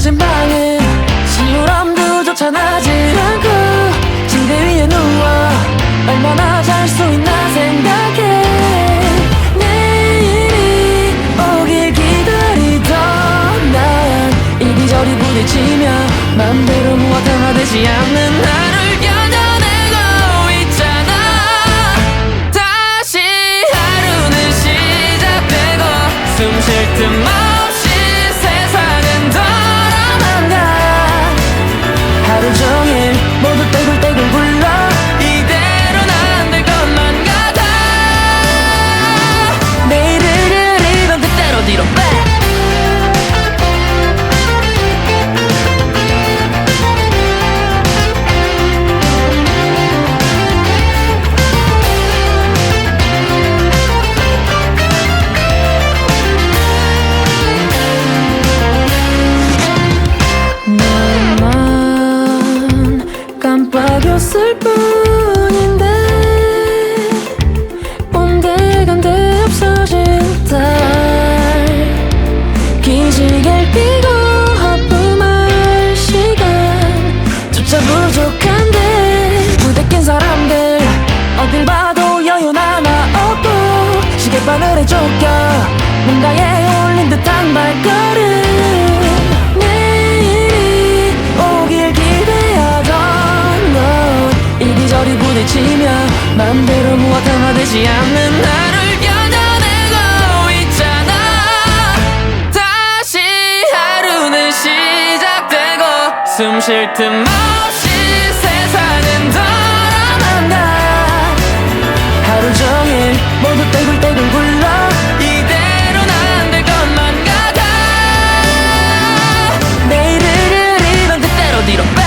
어질러진 방에 시우람도조차 나질 않고 침대 위에 누워 얼마나 잘 수 있나 생각해. 내일이 오길 기다리던 난 이리저리 부딪히며 맘대로 무엇 하나 되지 않는 나를 견뎌내고 있잖아. 다시 하루는 시작되고 숨 쉴 틈 없이 세상은 돌아간다. 하루 종일 모두 떼굴떼굴 굴러 이대로는 안 될 것만 같아. 내일을 그리던 그때로 뒤로 빼. 깜빡였을 뿐인데 온데간데 없어진 달 기지개를 펴고 하품할 시간조차 부족한데 부대 낀 사람들 어딜 봐도 여유 하나 없고 시계바늘에 쫓겨 뭔가에 올린 듯한 발걸음. 이리저리 부딪히며 맘대로 무엇 하나 되지 않는 나를 견뎌내고 있잖아. 다시 하루는 시작되고 숨 쉴 틈 없이 세상은 돌아간다. 하루 종일 모두 떼굴떼굴 굴러 이대로는 안 될 것만 같아. 내일을 그리던 그때로 뒤로 빼.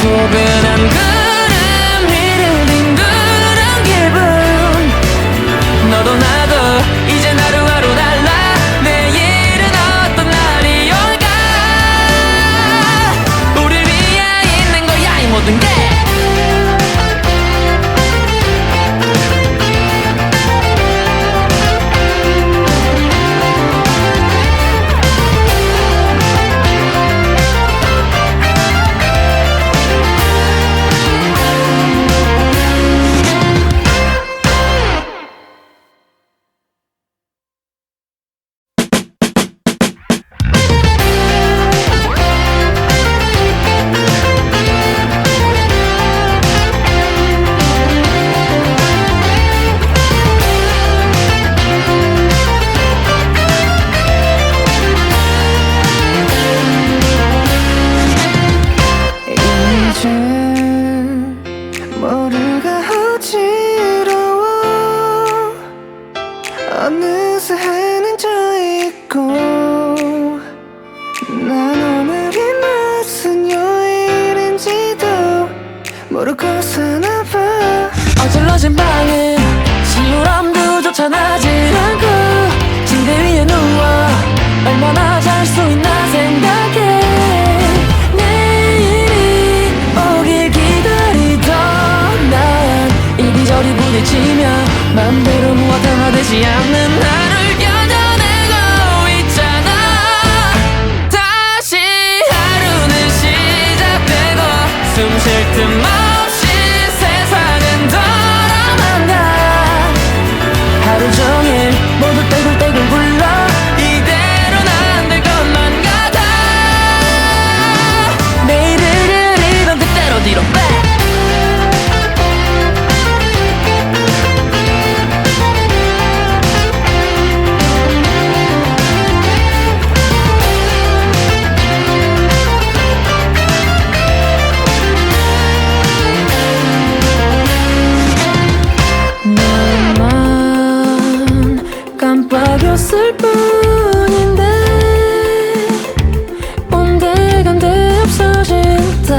포근한 구름 위를 뒹구는 기분. 너도 나도 이제 하루하루 달라. 내일은 어떤 날이 올까. 우릴 위해 있는 거야 이 모든 게. 모두가 어지러워. 어느새 해는 져 있고 난 오늘이 무슨 요일인지도 모르고 사나봐. 어질러진 방에 시우람도조차 나질 않고 침대 위에 누워 얼마나 잘 수 있나 생각해. 이리저리 부딪히며 맘대로 무엇 하나 되지 않는 나를 견뎌내고 있잖아. 다시 하루는 시작되고 숨 쉴 틈 없이 세상은 돌아간다. 깜빡였을 뿐인데 온데간데 없어진 달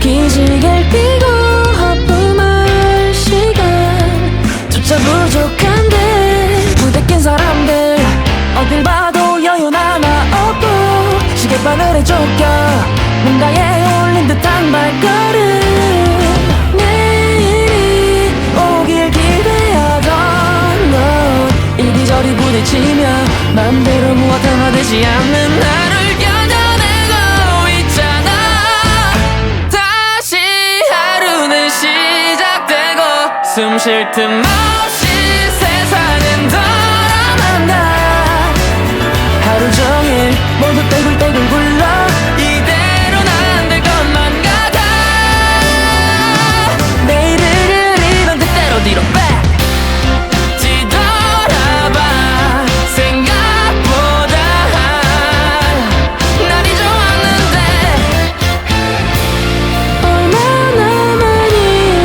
기지개를 펴고 하품할 시간조차 부족한데 부대낀 사람들 어딜 봐도 여유 하나 없고 시계바늘에 쫓겨 뭔가에 올린 듯한 발걸음 내일이 오길 기대하던 넌 이리저리 부딪히며 맘대로 무엇 하나 되지 않는 나를 견뎌내고 있잖아. 다시 하루는 시작되고 숨 쉴 틈 없이 세상은 돌아간다. 하루 종일 모두 떼굴떼굴 굴러 이대로는 안 될 것만 같아. 내일을 그리던 그때로 뒤로 빼 뒤돌아봐. 생각보다 날이 좋았는데 얼마나 많이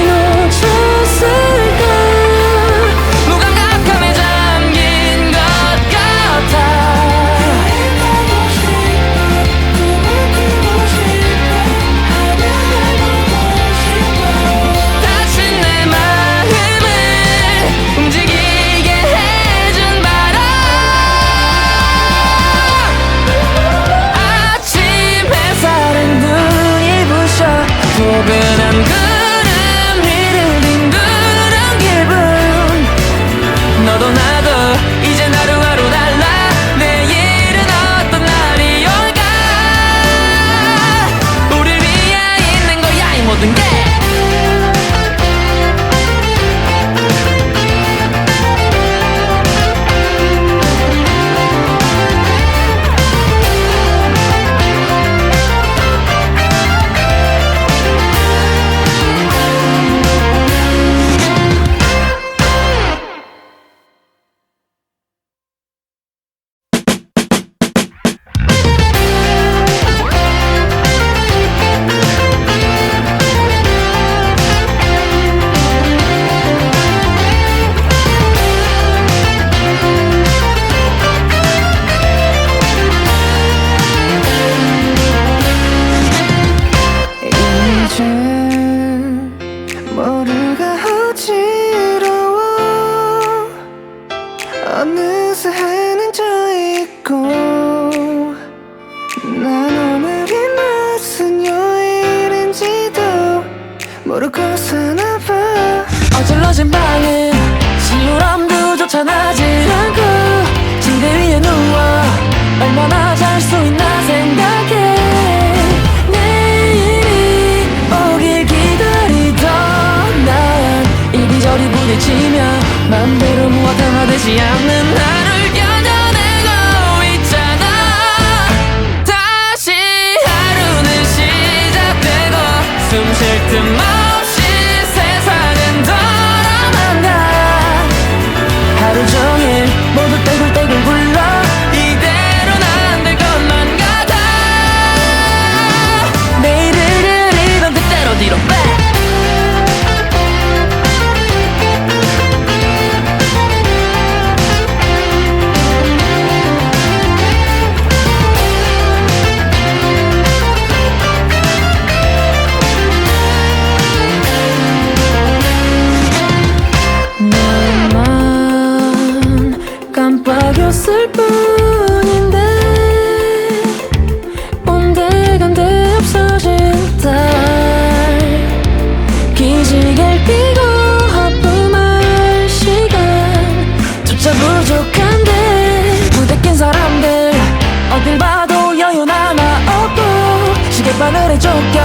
놓쳤을까. 무감각함에 잠긴 것 같아. 다친 내 마음을 움직이게 해준 바람. 아침 햇살은 눈이 부셔 포근한 구름 위를 뒹구는 기분. 너도 나도 이제 하루하루 달라. 내일은 어떤 날이 올까. 우릴 위해 있는 거야 이 모든 게. 이젠 모두가 어지러워. 어느새 해는 져 있고 난 오늘이 무슨 요일인지도 모르고 사나봐. 어질러진 방에 시우람도조차 나질 않고 침대 위에 누워 얼마나 잘 수 있나 생각해. 내일이 오길 기다리던 난 이리저리 부딪히며 맘대로 무엇 하나 되지 않는 나를 견뎌내고 있잖아. 다시 하루는 시작되고 숨 쉴 틈 없이 세상은 돌아간다. 하루 종일 모두 떼굴떼굴 굴러 이대로는 안 될 것만 같아. 내일을 그리던 그때로 뒤로 빼 나만 깜빡였을 뿐인데 온데간데 없어진 달 기지개를 펴고 하품할 시간조차 부족한데 부대낀 사람들 어딜 봐도 여유 하나 없고 시계바늘에 쫓겨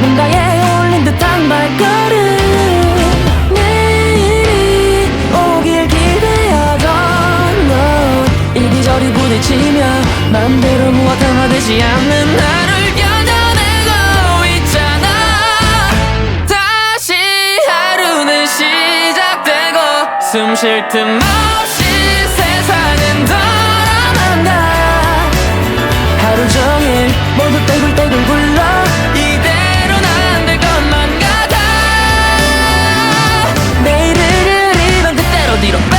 뭔가에 올린 듯한 발걸음 내일이 오길 기대하던 넌 이리저리 부딪히며 맘대로 무엇 하나 되지 않는 나를 견뎌내고 있잖아. 다시 하루는 시작되고 숨 쉴 틈 없이 세상은 돌아간다. 하루 종일 모두 떼굴떼굴 굴러 이대로는 안 될 것만 같아. 내일을 그리던 그때로 뒤로 빼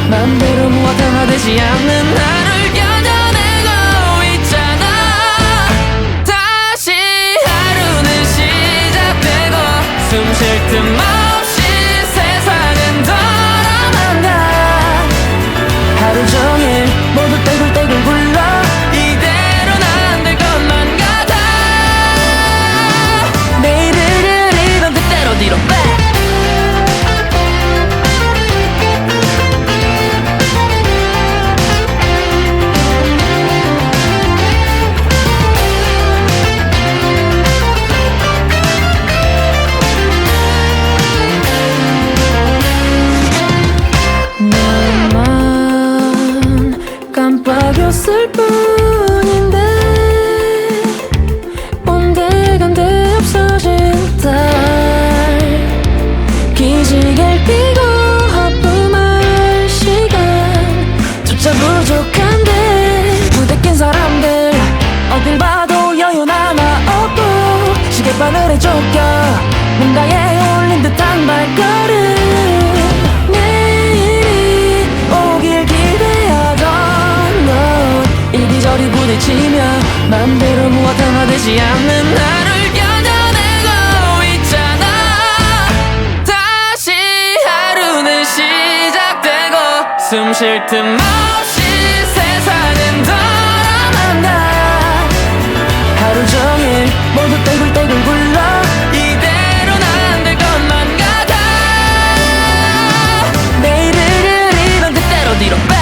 맘대로 무엇 하나 되지 않는 나를 견뎌내고 있잖아. 다시 하루는 시작되고 숨 쉴 틈 없이 세상은 돌아만 가. 하루 종일 모두 떼굴떼굴 굴러 이대로는 안 될 것만 같아. 내일을 그리던 그때로 뒤로 빼. 깜빡였을 뿐인데 온데간데 없어진 달 기지개를 펴고 하품할 시간조차 부족한데 부대 낀 사람들 어딜 봐도 여유 하나 없고 시계바늘에 쫓겨 뭔가에 올린 듯한 발걸음. 이리저리 부딪히며 맘대로 무엇 하나 되지 않는 나를 견뎌내고 있잖아. 다시 하루는 시작되고 숨 쉴 틈 없이 세상은 돌아만 가. 하루 종일 모두 떼굴떼굴 굴러 이대로는 안 될 것만 같아. 내일을 그리던 그때로 뒤로 빼.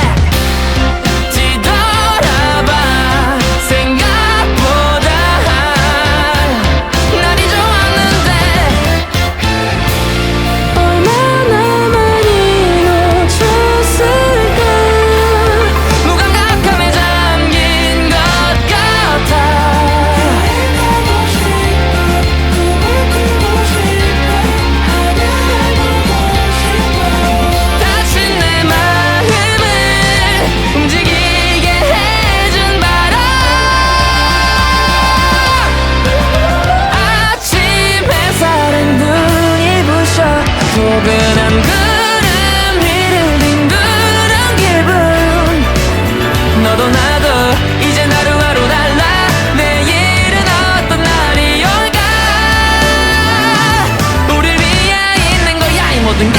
포근한 구름 위를 뒹구는 기분. 너도 나도 이제 하루하루 달라. 내일은 어떤 날이 올까. 우릴 위해 있는 거야 이 모든 게.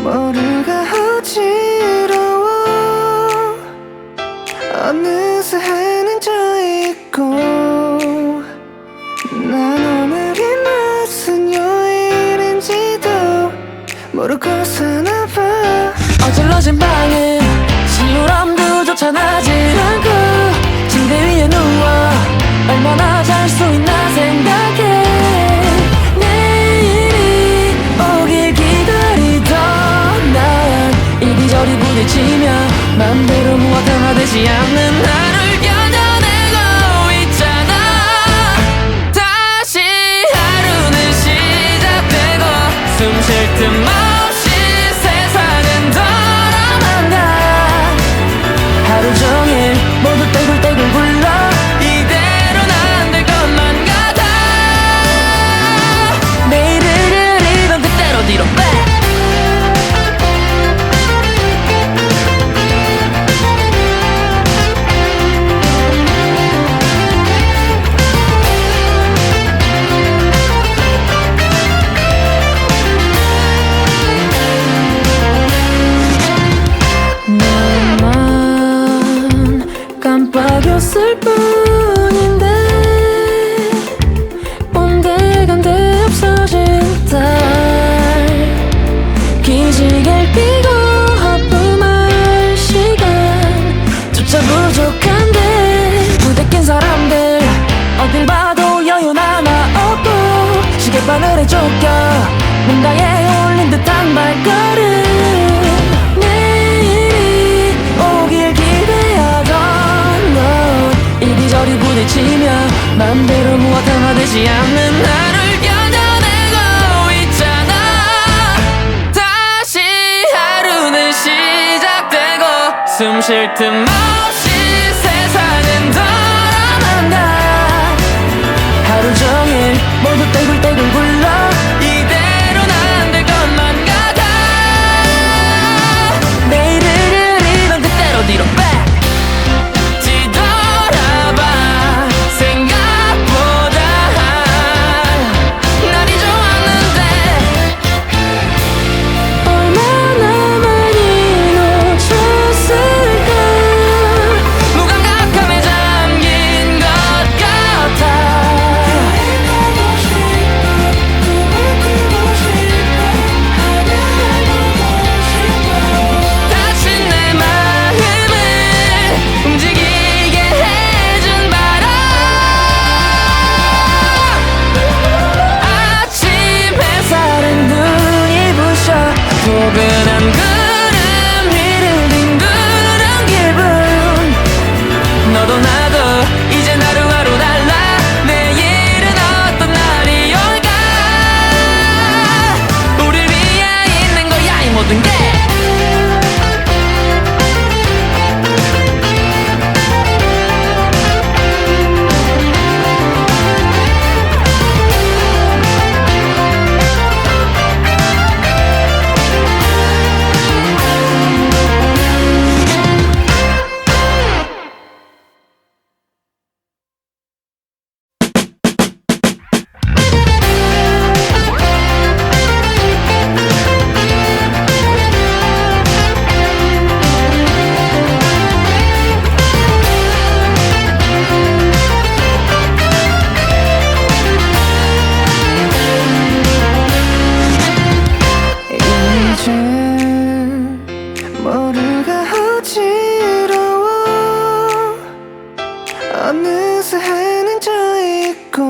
모두가 어지러워. 어느새 해는 져 있고 난 오늘이 무슨 요일인지도 모르고 사나봐. 어질러진 방에 시우람도조차 나질 않고 침대 위에 누워 얼마나 잘 수 있나 생각해. 이리저리 부딪히며 맘대로 무엇 하나 되지 않는 나를 견뎌내고 있잖아. 다시 하루는 시작되고 숨 쉴 틈 없이 세상은 돌아만 가. 하루 종일 모두 떼굴떼굴 굴러 이대로는 안 될 것만 같아. 내일을 그리던 그때로 뒤로 빼. 맘대로 무엇 하나 되지 않는 나를 견뎌내고 있잖아. 다시 하루는 시작되고 숨 쉴 틈 없이 세상은 돌아간다. 하루 종일 모두 떼굴떼굴 굴러 이대로는 안 될 것만 같아. 내일을 그리던 그때로 뒤로 back 뒤돌아봐. 생각보다 날이 좋았는데 얼마나 많이 놓쳤을까. 무감각함에 잠긴 것 같아. 다친 내 마음을 움직이게 해준 바람. 아침 햇살에 눈이 부셔 포근한 구름 위를 뒹구는 기분. 너도 나도 이젠 하루하루 달라. 내일은 어떤 날이 올까. 우릴 위해 있는 거야 이 모든 게. 이젠 모두가 어지러워. 어느새 해는 져 있고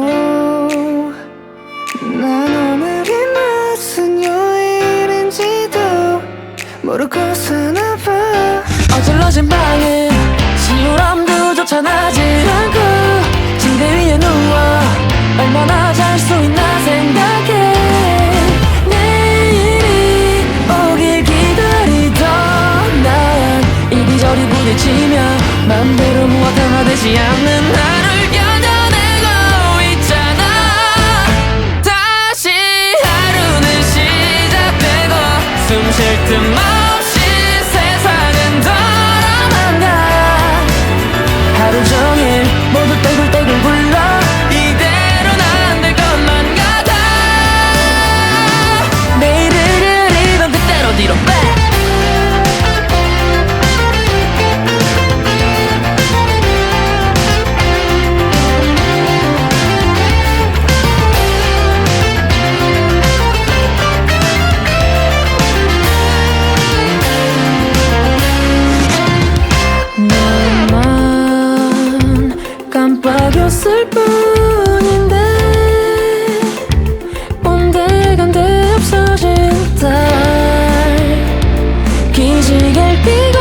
난 오늘이 무슨 요일인지도 모르고 사나봐. 어질러진 방에 시원함도조차 나질 않고 침대 위에 누워 얼마나 잘 수 있나 생각해. 내일이 오길 기다리던 난 이리저리 부딪히며 맘대로 무엇 하나 되지 않는 나를 견뎌내고 있잖아. 다시 하루는 시작되고 숨 쉴 틈 없이 세상은 돌아간다. 하루 종일 모두 떼굴떼굴 굴러 이대로는 안 될 것만 같아. 내일을 그리던 그때로 뒤로 back 너만 깜빡였을 뿐인데 온데간데 없어진 달. 기지개를 펴고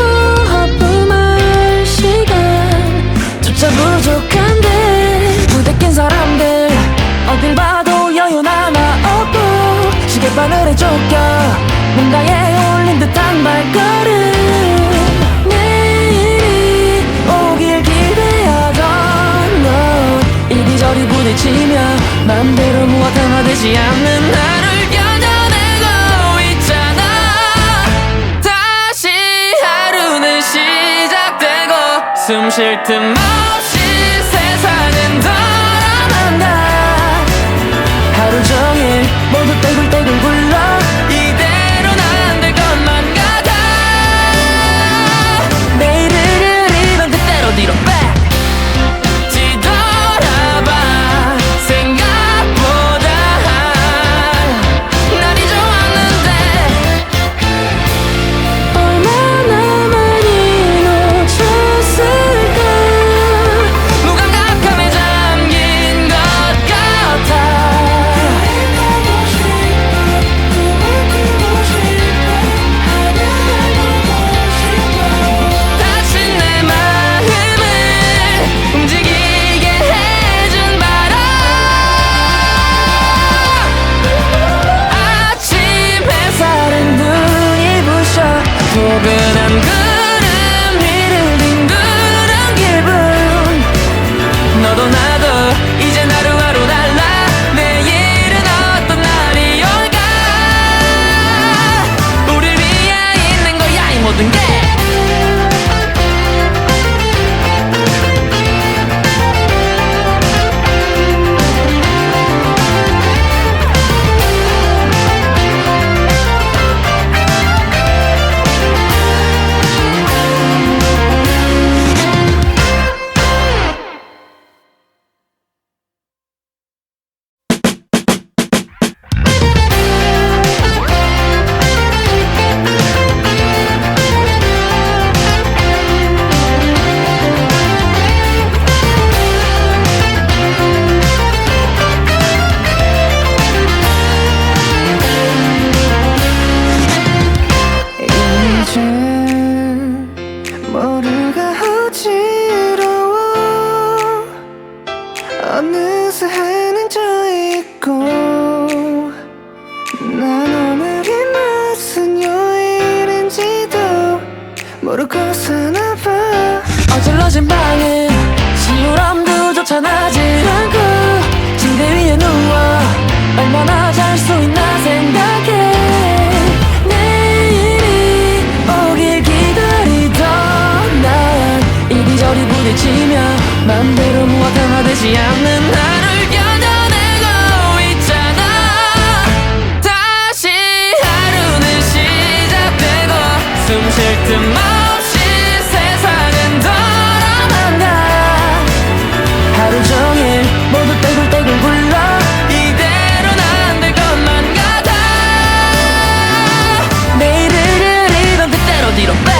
하품할 시간조차 부족한데 부대낀 사람들 어딜 봐도 여유 하나 없고 시계바늘에 쫓겨 뭔가에 올린 듯한 발걸음. 내일이 오길 기대하던 넌 이리저리 부딪히며 맘대로 무엇 하나 되지 않는 나를 견뎌내고 있잖아. 다시 하루는 시작되고 숨 쉴 틈 없이 세상은 돌아간다. 하루 종일 모두 떼굴떼굴 굴러 이대로는 안 될 것만 같아. 내일을 그리던 그때로 뒤로 back 뒤돌아봐. 생각보다 날이 좋았는데 얼마나 많이 놓쳤을까. 무감각함에 잠긴 것 같아. 모르고 사나봐. 어질러진 방에 시우람도조차 나질 않고 침대 위에 누워 얼마나 잘 수 있나 생각해. 내일이 오길 기다리던 난 이리저리 부딪히며 맘대로 무엇 하나 되지 않는 나를 견뎌내고 있잖아. 다시 하루는 시작되고 숨 쉴 틈 없이 세상은 돌아간다. 하루 종일 모두 떼굴떼굴 굴러 이대로는 안 될 것만 같아. 내일을 그리던 그때로 뒤로 빼.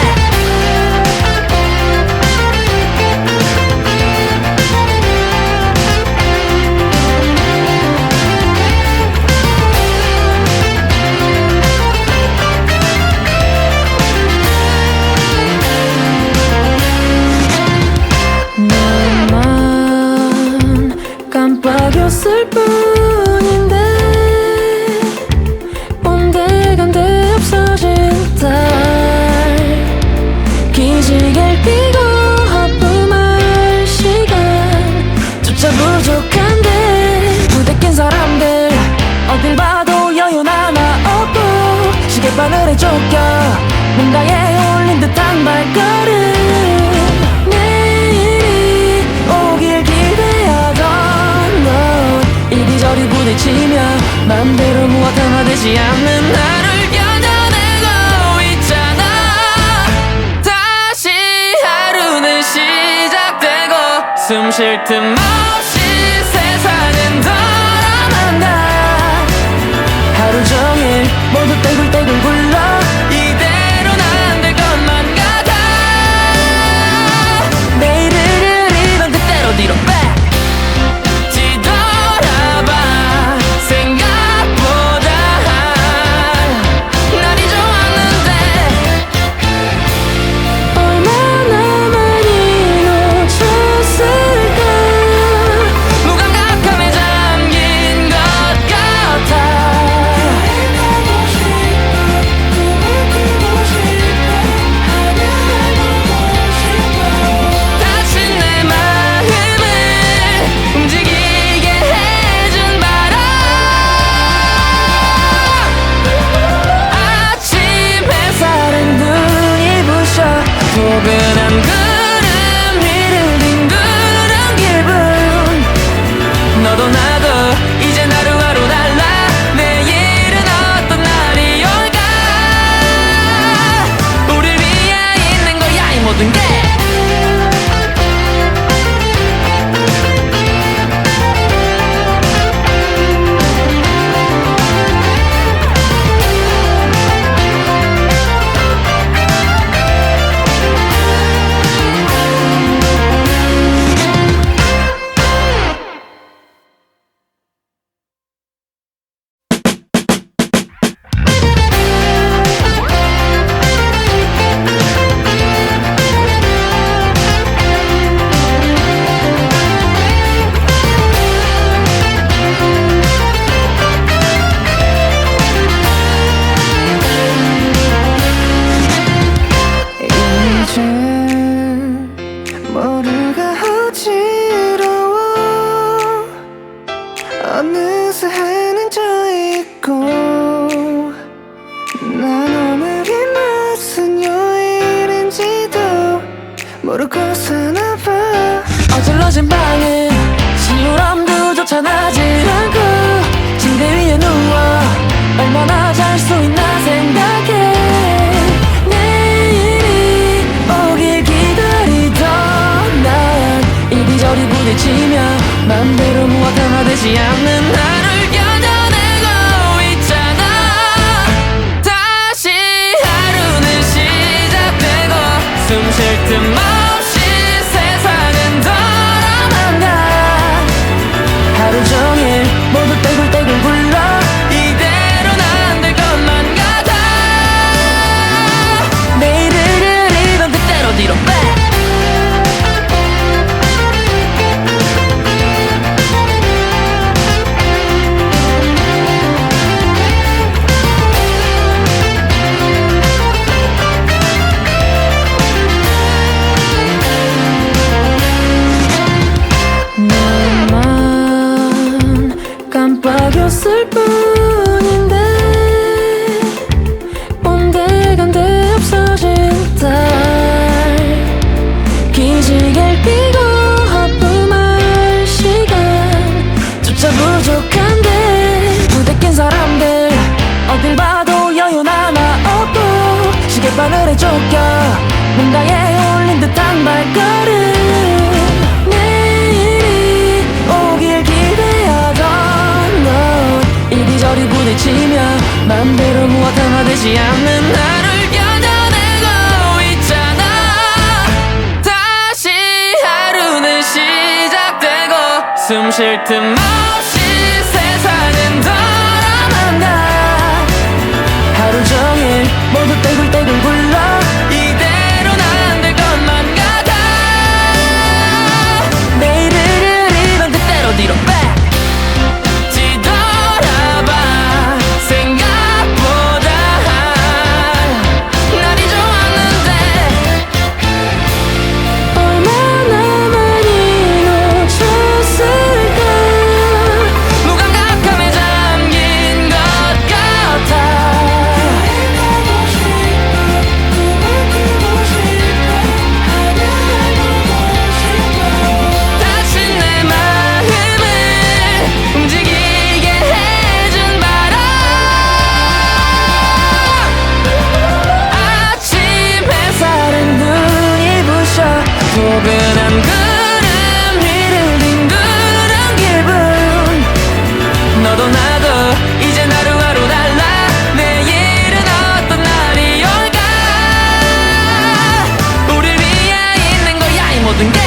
깜빡였을 뿐인데 온데간데 없어진 달 기지개를 펴고 하품할 시간조차 부족한데 부대 낀 사람들 어딜 봐도 여유 하나 없고 시계바늘에 쫓겨 뭔가에 올린 듯한 발걸음. 이리저리 부딪히며 맘대로 무엇 하나 되지 않는 나를 견뎌내고 있잖아. 다시 하루는 시작되고 숨 쉴 틈 없이 세상은 돌아간다. 하루 종일 모두 떼굴떼굴 굴러 이대로는 안 될 것만 같아. 내일을 그리던 그때로 뒤로 빼. 포근한 구름 위를 뒹구는 기분. 너도 나도 이젠 하루하루 달라. 내일은 어떤 날이 올까. 우릴 위해 있는 거야 이 모든 게. 머리가 어지러워. 어느새 해는 져 있고 난 오늘이 무슨 요일인지도 모르고 사나봐. 어질러진 방에 시우람도조차 나질 않고 침대 위에 누워 얼마나 잘 수 있나 생각해. 이리저리 부딪히며 맘대로 무엇 하나 되지 않는 나를 견뎌내고 있잖아. 다시 하루는 시작되고 숨 쉴 틈 없이 세상은 돌아간다. 하루 종일 모두 떼굴떼굴 굴러 이대로는 안 될 것만 같아. 내일을 그리던 그때로 뒤로 빼. 시계바늘에 쫓겨 뭔가에 올린 듯한 발걸음 내일이 오길 기대하던 넌 이리저리 부딪히며 맘대로 무엇 하나 되지 않는 나를 견뎌내고 있잖아. 다시 하루는 시작되고 숨 쉴 틈 없이 세상은 돌아간다. 하루 종일 모두 떼굴떼굴 굴러 이대로는 안 될 것만 같아. 내일을 그리던 그때로 뒤로 back 뒤돌아봐. 생각보다 날이 좋았는데 얼마나 많이 놓쳤을까. 무감각함에 잠긴 것 같아. 포근한 구름 위를 뒹구는 기분. 너도 나도 이제 하루하루 달라. 내일은 어떤 날이 올까. 우릴 위해 있는 거야 이 모든 게.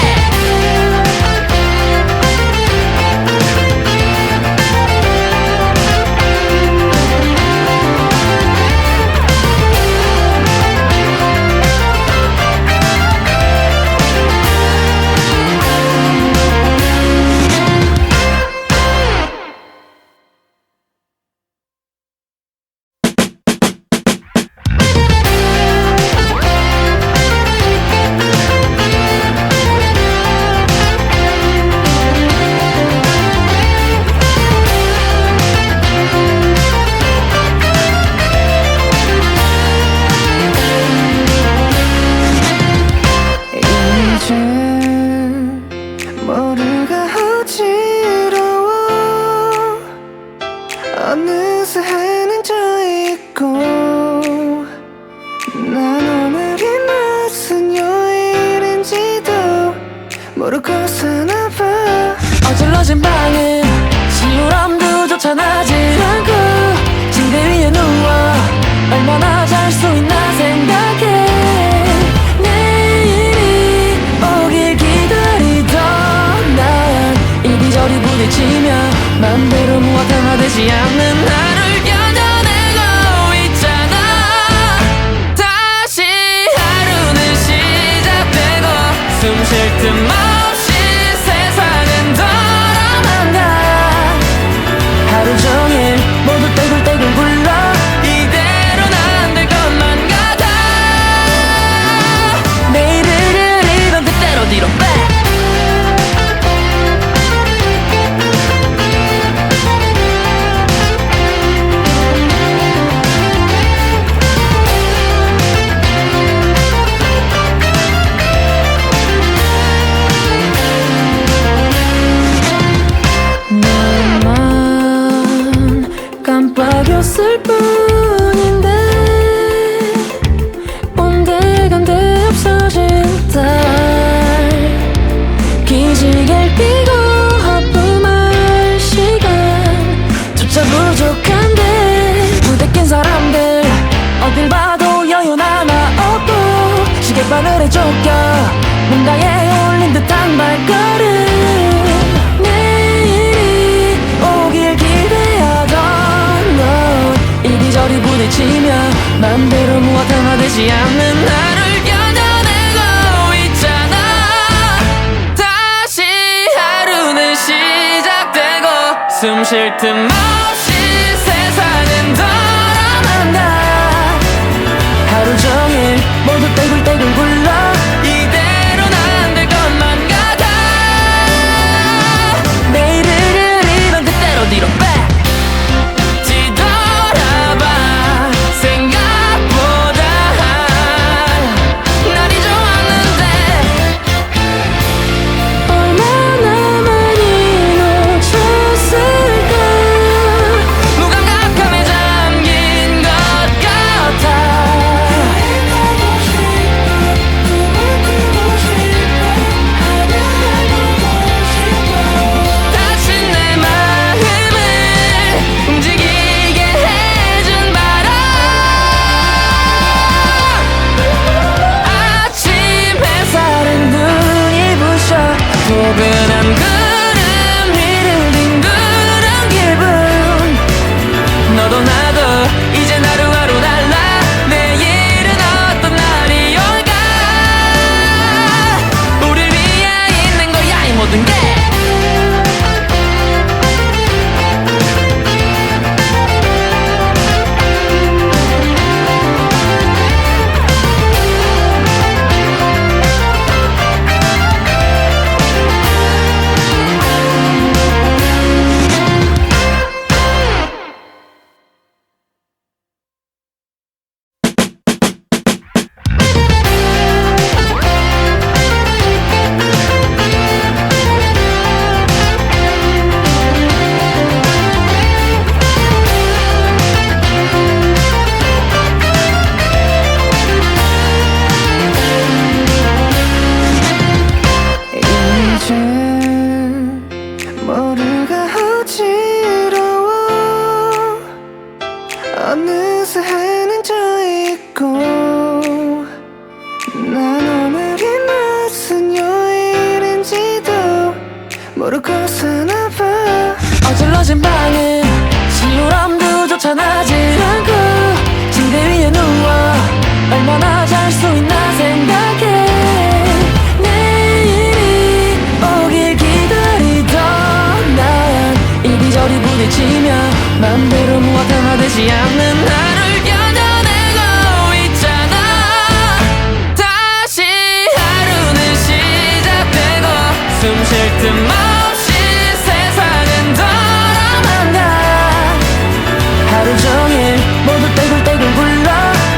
모두가 어지러워. 어느새 해는 져 있고 난 오늘이 무슨 요일인지도 모르고 사나봐. 어질러진 방에 시우람도조차 나질 않고 침대 위에 누워 얼마나 잘 수 있나 생각해. 이리저리 부딪히며 맘대로 무엇 하나 되지 않는 나를 견뎌내고 있잖아. 다시 하루는 시작되고 숨 쉴 틈 없이 세상은 돌아간다. 하루 종일 모두 떼굴떼굴 굴러 이대로는 안 될 것만 같아. 내일을 그리던 그때로 뒤로 back 깜빡였을 뿐인데 온데간데 없어진 달. 기지개를 펴고 하품할 시간조차 부족한데 부대낀 사람들 어딜 봐도 여유 하나 없고 시계바늘에 쫓겨 뭔가에 올린 듯한 발걸음 이리저리 부딪히며 맘대로 무엇 하나 되지 않는 나를 견뎌내고 있잖아. 다시 하루는 시작되고 숨 쉴 틈 없이 세상은 돌아간다. 하루 종일 모두 떼굴떼굴 굴러 이대로는 안 될 것만 같아. 내일을 그리던 그때로 뒤로 back 얼마나 많이 놓쳤을까. 난 오늘이 무슨 요일인지도 모르고 사나봐. 어질러진 방에 시오람도조차 나질 않고 침대 위에 누워 얼마나 잘 수 있나 생각해. 내일이 오길 기다리던 난 이리저리 부딪히며 맘대로 무엇 하나 되지 않는 나를 견뎌내고 있잖아. 다시 하루는 시작되고 숨 쉴 틈 없이 세상은 돌아간다. 하루 종일 모두 떼굴떼굴 굴러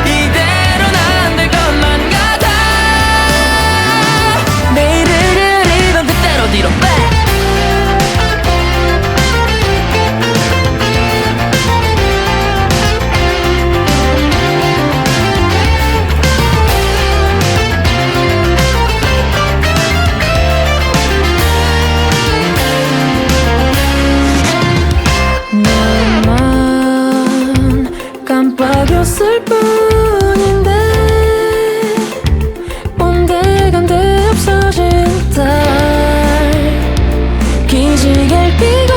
이대로는 안 될 것만 같아. 내일을 그리던 그때로 뒤로 빼. 깜빡였을 뿐인데 온데간데 없어진 달 기지개를 펴고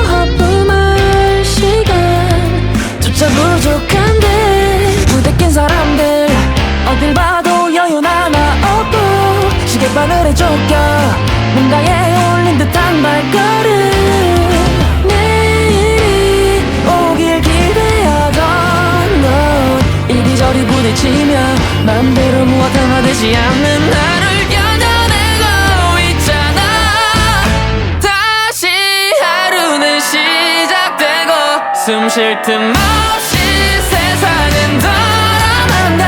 하품할 시간조차 부족한데 부대 낀 사람들 어딜 봐도 여유 하나 없고 시계바늘에 쫓겨 뭔가에 올린 듯한 발걸음. 이리저리 부딪히며 맘대로 무엇 하나 되지 않는 나를 견뎌내고 있잖아. 다시 하루는 시작되고 숨 쉴 틈 없이 세상은 돌아간다.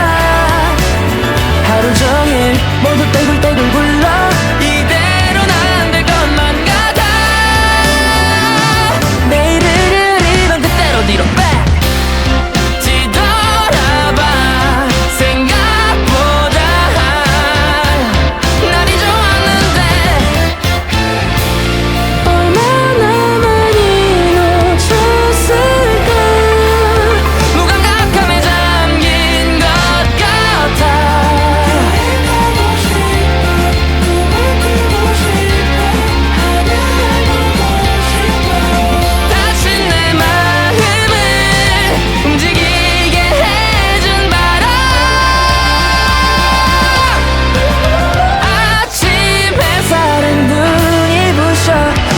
하루 종일 모두 떼굴떼굴 굴러 이대로는 안 될 것만 같아. 내일을 그리던 그때로 뒤로 빼.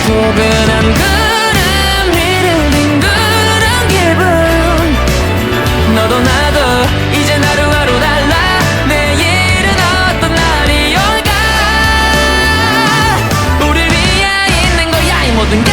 포근한 구름 위를 뒹구는 기분. 너도 나도 이제 하루하루 달라. 내일은 어떤 날이 올까. 우릴 위해 있는 거야 이 모든 게.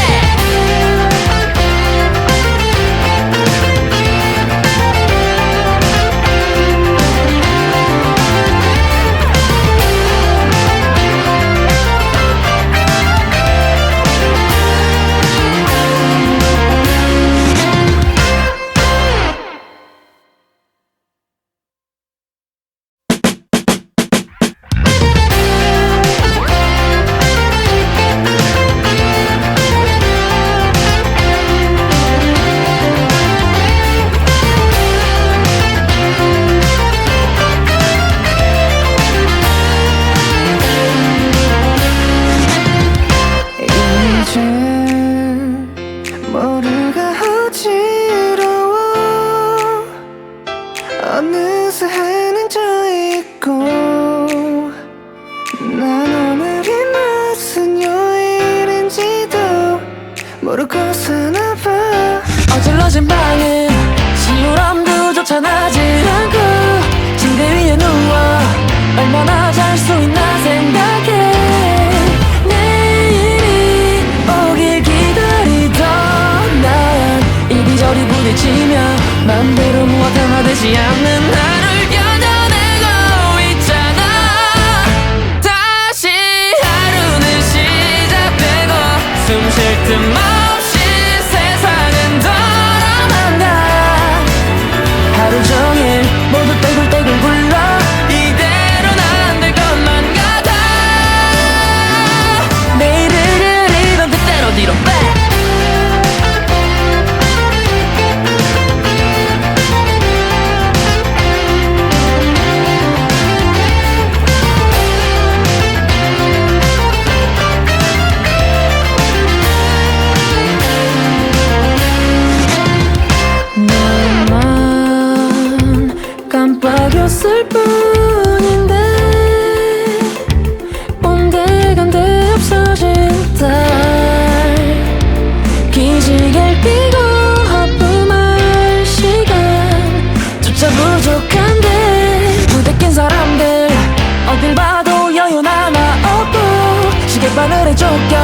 쫓겨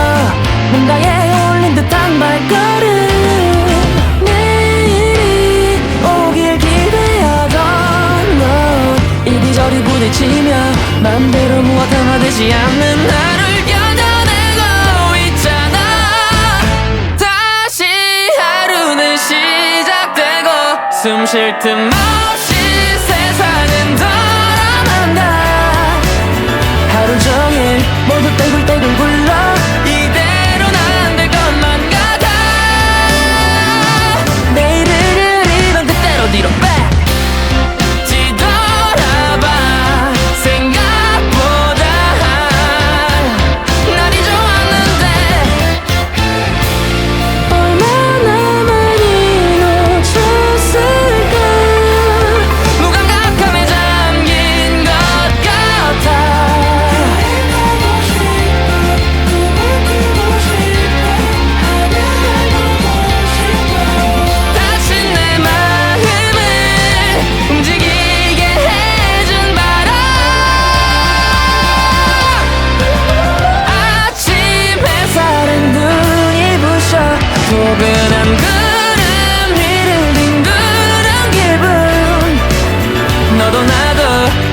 뭔가에 올린 듯한 발걸음 내일이 오길 기대하던 넌 이리저리 부딪히며 맘대로 무엇 하나 되지 않는 나를 견뎌내고 있잖아. 다시 하루는 시작되고 숨 쉴 틈 없이 세상은 돌아간다. 하루 종일 모두 떼굴떼굴 굴러 이대로는 안 될 것만 같아. 내일을 그리던 그때로 뒤로 back 뒤돌아봐. 생각보다 날이 좋았는데 얼마나 많이 놓쳤을까. 무감각함에 잠긴 것 같아. 움직이게 해준 바람. 아침 햇살엔 눈이 부셔 포근한 구름 위를 뒹구는 기분. 너도 나도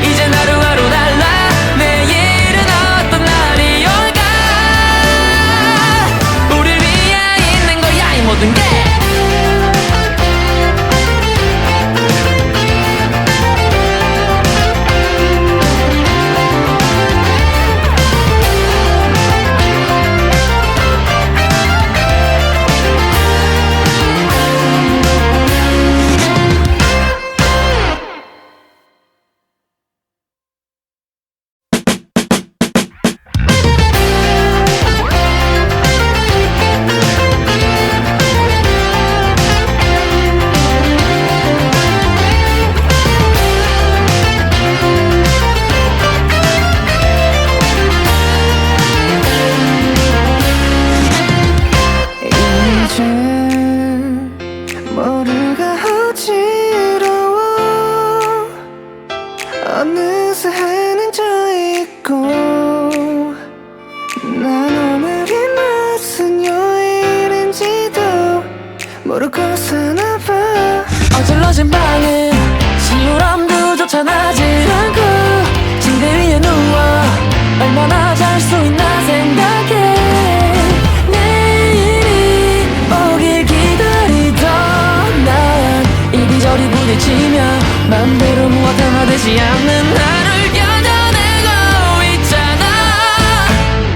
이젠 하루하루 달라. 내일은 어떤 날이 올까. 우릴 위해 있는 거야 이 모든 게. 모두가 어지러워. 어느새 해는 져 있고 난 오늘이 무슨 요일인지도 모르고 사나봐. 어질러진 방에 시우람도조차 나질 않고 침대 위에 누워 얼마나 잘 수 있나 생각해. 이리저리 부딪히며 맘대로 무엇 하나 되지 않는 나를 견뎌내고 있잖아.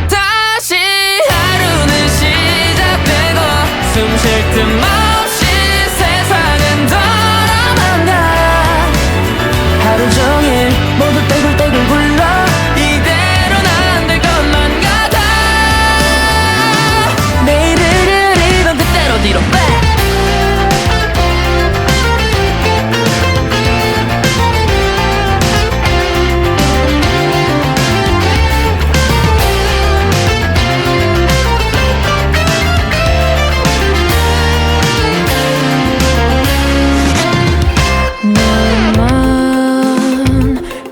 다시 하루는 시작되고 숨 쉴 틈 없이 세상은 돌아간다. 하루 종일 모두 떼굴떼굴 굴러 이대로는 안 될 것만 같아. 내일을 그리던 그때로 뒤로 back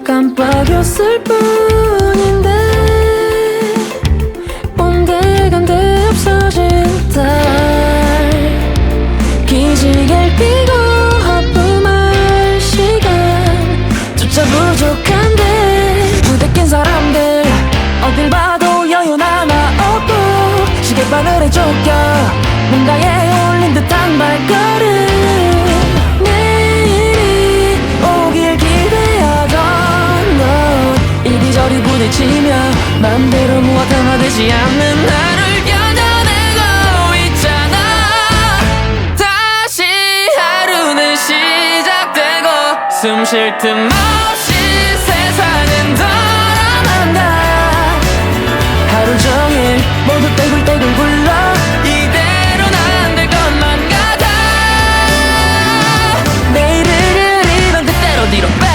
깜빡였을 뿐인데 온데간데 없어진 달. 기지개를 띄고 하품할 시간 조차 부족한데 부대 낀 사람들 어딜 봐도 여유 하나 없고 시계바늘에 쫓겨 뭔가에 올린 듯한 발걸음 이리저리 부딪히며 맘대로 무엇 하나 되지 않는 나를 견뎌내고 있잖아. 다시 하루는 시작되고 숨 쉴 틈 없이 세상은 돌아간다. 하루 종일 모두 떼굴떼굴 굴러 이대로는 안 될 것만 같아. 내일을 그리던 그때로 뒤로 back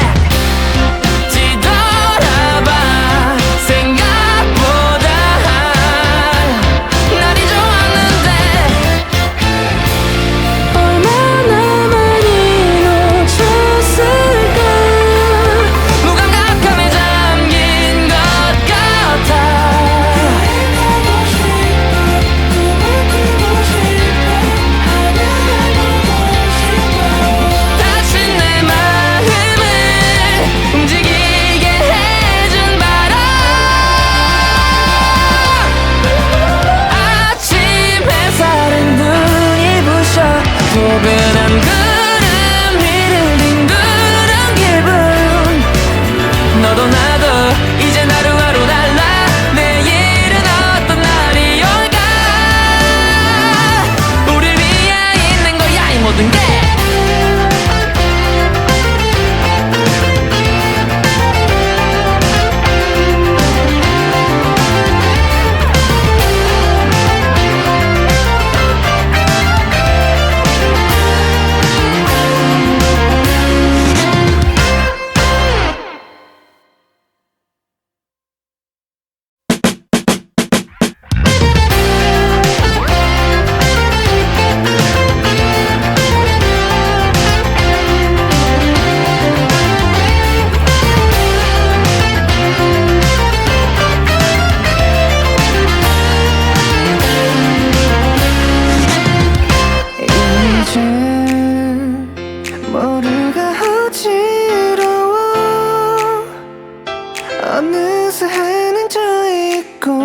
어느새 해는 져 있고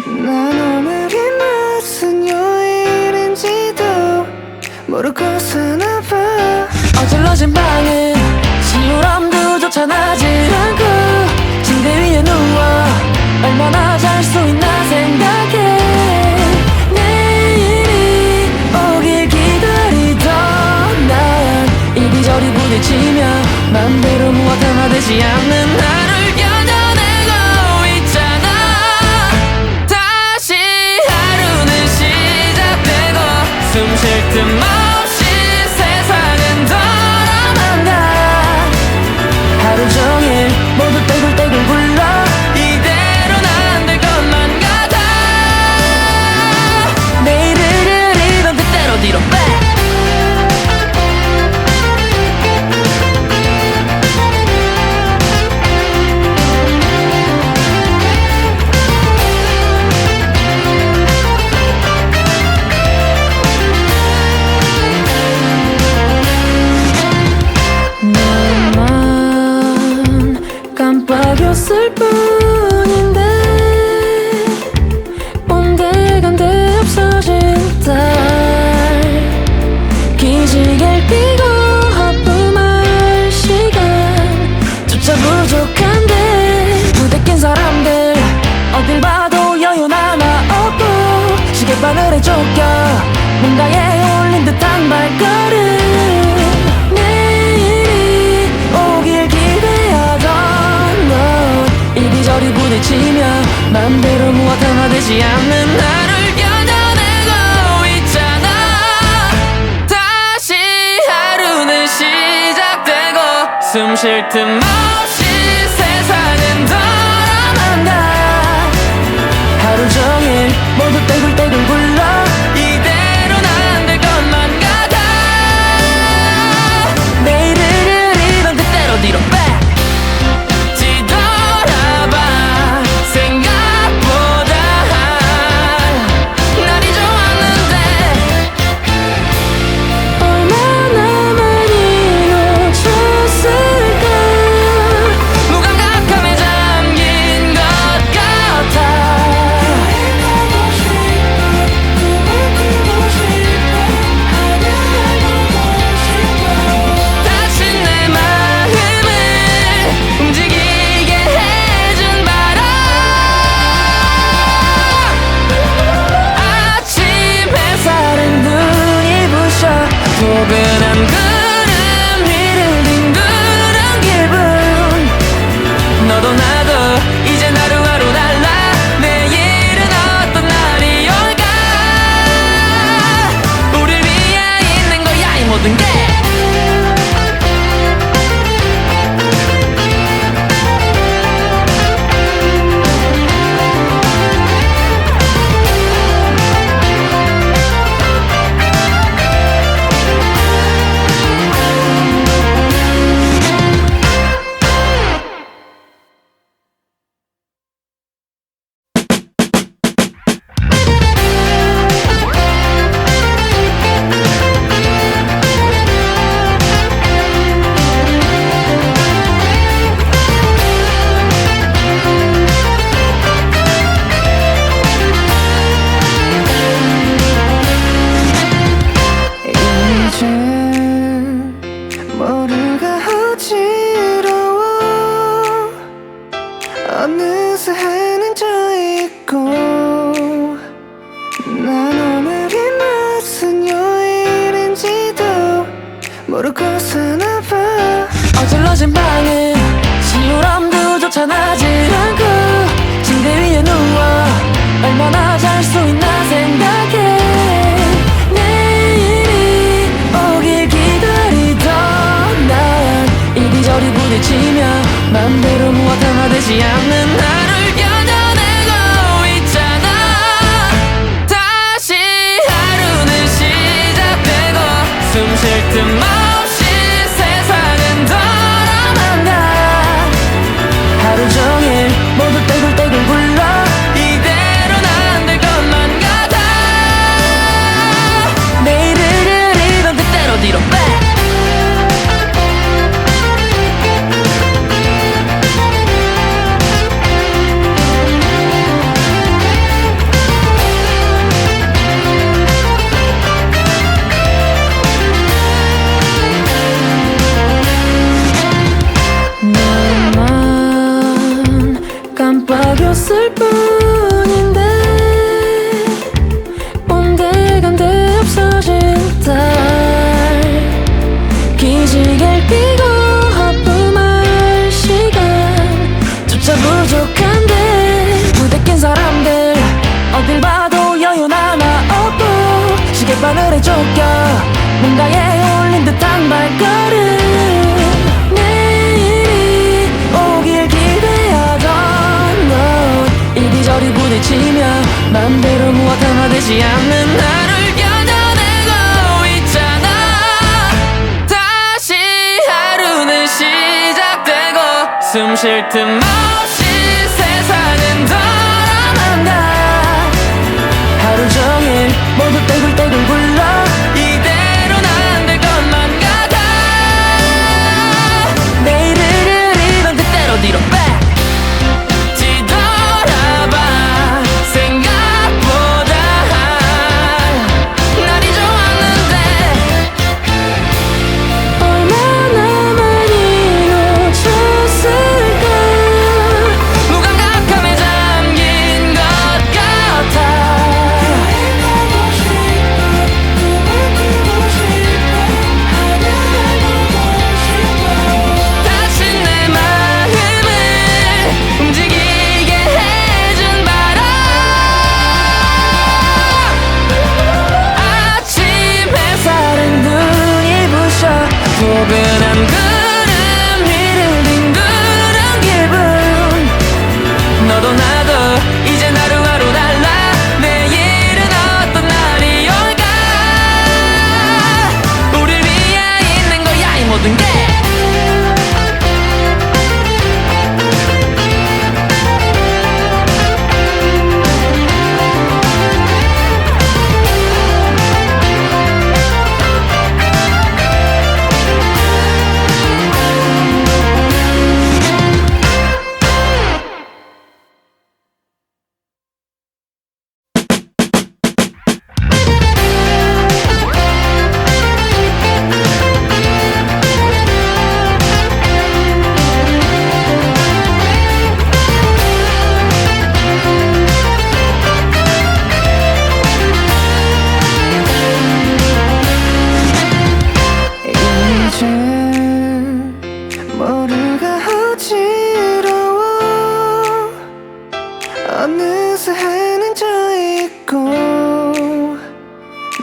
난 오늘이 무슨 요일인지도 모르고 사나봐. 어질러진 방에 시우람도조차 나질 않고 침대 위에 누워 얼마나 잘 수 있나 생각해. 내일이 오길 기다리던 난 이리저리 부딪히며 맘대로 무엇 하나 되지 않는 나를 견뎌내고 있잖아. 다시 하루는 시작되고 숨 쉴 틈 없이 세상은 돌아간다. 하루 종일 모두 떼굴떼굴 굴러 이대로는 안 될 것만 같아. 내일을 그리던 그때로 뒤로 빼. 깜빡였을 뿐인데 온데간데 없어진 달 기지개를 띄고 하품할 시간조차 부족한데 부대낀 사람들 어딜 봐도 여유 하나 없고 시계바늘에 쫓겨 뭔가에 올린 듯한 발걸음. 이리저리 부딪히며 맘대로 무엇 하나 되지 않는 나를 견뎌내고 있잖아. 다시 하루는 시작되고 숨 쉴 틈 없이 세상은 돌아간다. 하루 종일 모두 떼굴떼굴 굴러 이대로는 안 될 것만 같아. 내일을 그리던 그때로 뒤로 빼. 포근한 구름 위를 뒹구는 기분. 너도 나도 이젠 하루하루 달라. 내일은 어떤 날이 올까. 우릴 위해 있는 거야 이 모든 게. 어느새 해는 져 있고 난 오늘이 무슨 요일인지도 모르고 사나봐. 어질러진 방에 시우람도조차 나질 않고 침대 위에 누워 얼마나 잘 수 있나 생각해. 내일이 오길 기다리던 난 이리저리 부딪히며 맘대로 무엇 하나 되지 않는 나를 견뎌내고 있잖아. 다시 하루는 시작되고 숨 쉴 틈 없이 세상은 돌아간다. 하루 종일 모두 떼굴떼굴 굴러 이대로는 안 될 것만 같아. 내일을 그리던 그때로 뒤로 빼. 깜빡였을 뿐인데 온데간데 없어진 달 기지개를 펴고 하품할 시간조차 부족한데 무대 낀 사람들 어딜 봐도 여유 하나 없고 시계바늘에 쫓겨 뭔가에 올린 듯한 발걸음 내일이 오길 기대하던 넌 이리저리 부딪히며 맘대로 무엇 하나 되지 않는 나를 견뎌내고 있잖아. 다시 하루는 시작되고 숨 쉴 틈 없이 세상은 돌아간다. 하루 종일 모두 떼굴떼굴 굴러 이대로는 안 될 것만 같아. 내일을 그리던 그때로 뒤로 back 뒤돌아봐. 생각보다 날이 좋았는데 얼마나 많이 놓쳤을까. 무감각함에 잠긴 것 같아. 다시 내 마음을 움직이게 해준 바람. 아침 햇살은 눈이 부셔 포근한 구름 위를 뒹구는 기분. 너도 나도 이젠 하루하루 달라. 내일은 어떤 날이 올까. 우릴 위해 있는 거야 이 모든 게. 이젠 머리가 어지러워. 어느새 해는 져 있고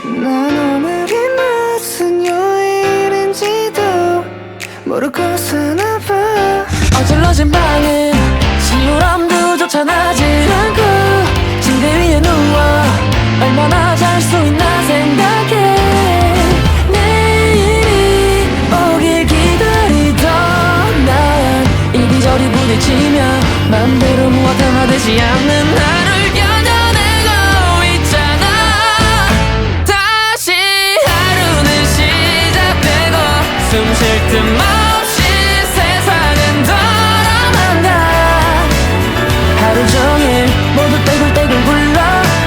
난 오늘이 무슨 요일인지도 모르고 사나봐. 어질러진 방은 시우람도조차 나질 않고 침대 위에 누워 얼마나 잘 수 있나 생각해. 내일이 오길 기다리던 난 이리저리 부딪히며 맘대로 무엇 하나 되지 않는 나를 견뎌내고 있잖아. 다시 하루는 시작되고 숨 쉴 틈 없이 세상은 돌아간다. 하루 종일 모두 떼굴떼굴 굴러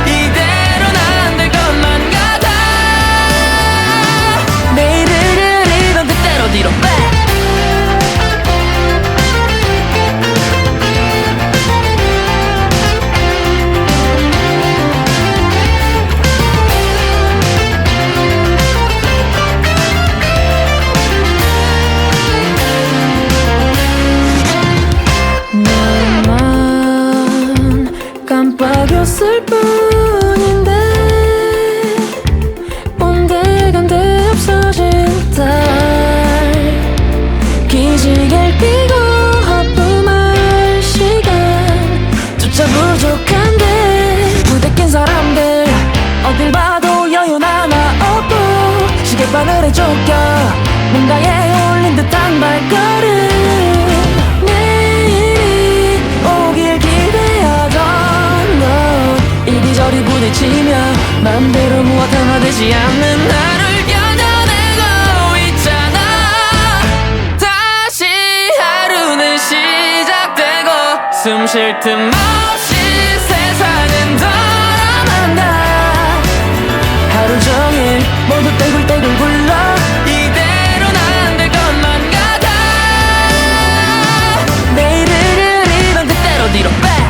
이대로는 안 될 것만 같아. 내일을 그리던 그때로 뒤로 back 나만 깜빡였을 뿐인데 온데간데 없어진 달 기지개를 펴고 하품할 시간조차 부족한데 무대 낀 사람들 어딜 봐도 여유 하나 없고 시계바늘에 쫓겨 뭔가에 올린 듯한 발걸음 내일이 오길 기대하던 넌 이리저리 부딪히며 맘대로 무엇 하나 되지 않는 나를 견뎌내고 있잖아. 다시 하루는 시작되고 숨 쉴 틈 없이 세상은 돌아간다. 하루 종일 모두 떼굴떼굴 굴러 이대로는 안 될 것만 같아. 내일을 그리던 그때로 뒤로 back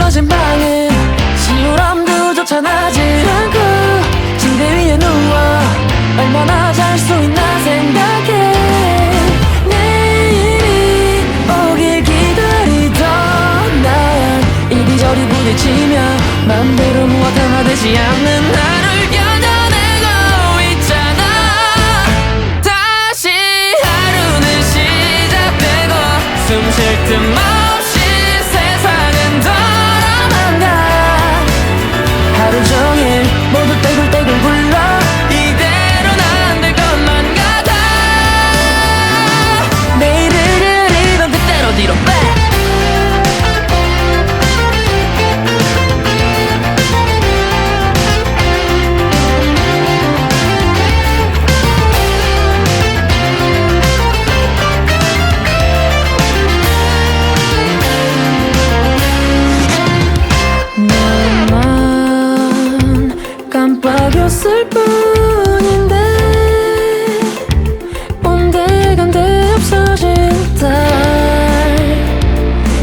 꾸며진 방은 시우람도조차 나지 않고 침대 위에 누워 얼마나 잘 수 있나 생각해. 내일이 오길 기다리던 난 이리저리 부딪히며 맘대로 무엇 하나 되지 않는 나를 견뎌내고 있잖아. 다시 하루는 시작되고 숨 쉴 틈 없이 세상은 돌아간다. 하루 종일 모두 떼굴떼굴 굴러 이대로는 안 될 것만 같아. 내일을 그리던 그때로 뒤로 빼. 깜빡였을 뿐인데 온데간데 없어진 달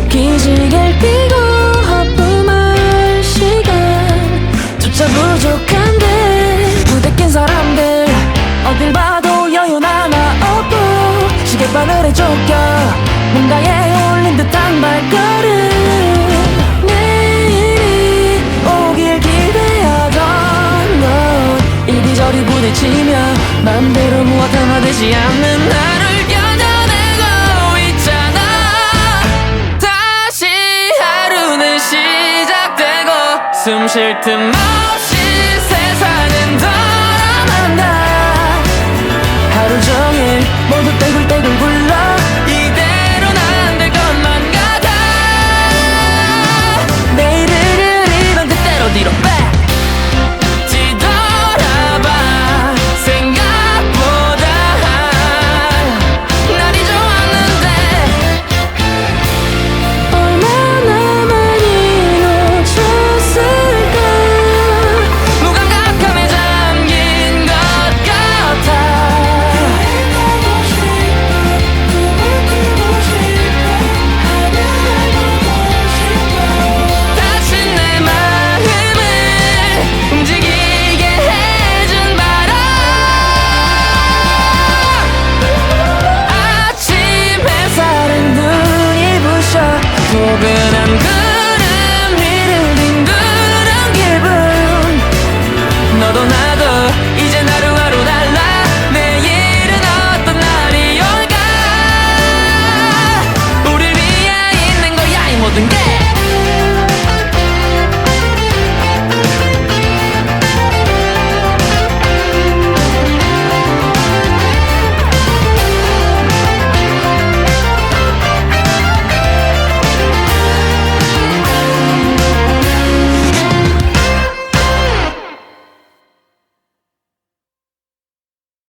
기지개를 펴고 하품할 시간조차 부족한데 부대 낀 사람들 어딜 봐도 여유 하나 없고 시계바늘에 쫓겨 뭔가에 올린 듯한 발걸음. 이리저리 부딪히며 맘대로 무엇 하나 되지 않는 나를 견뎌내고 있잖아. 다시 하루는 시작되고 숨 쉴 틈 없이 세상은 돌아간다. 하루 종일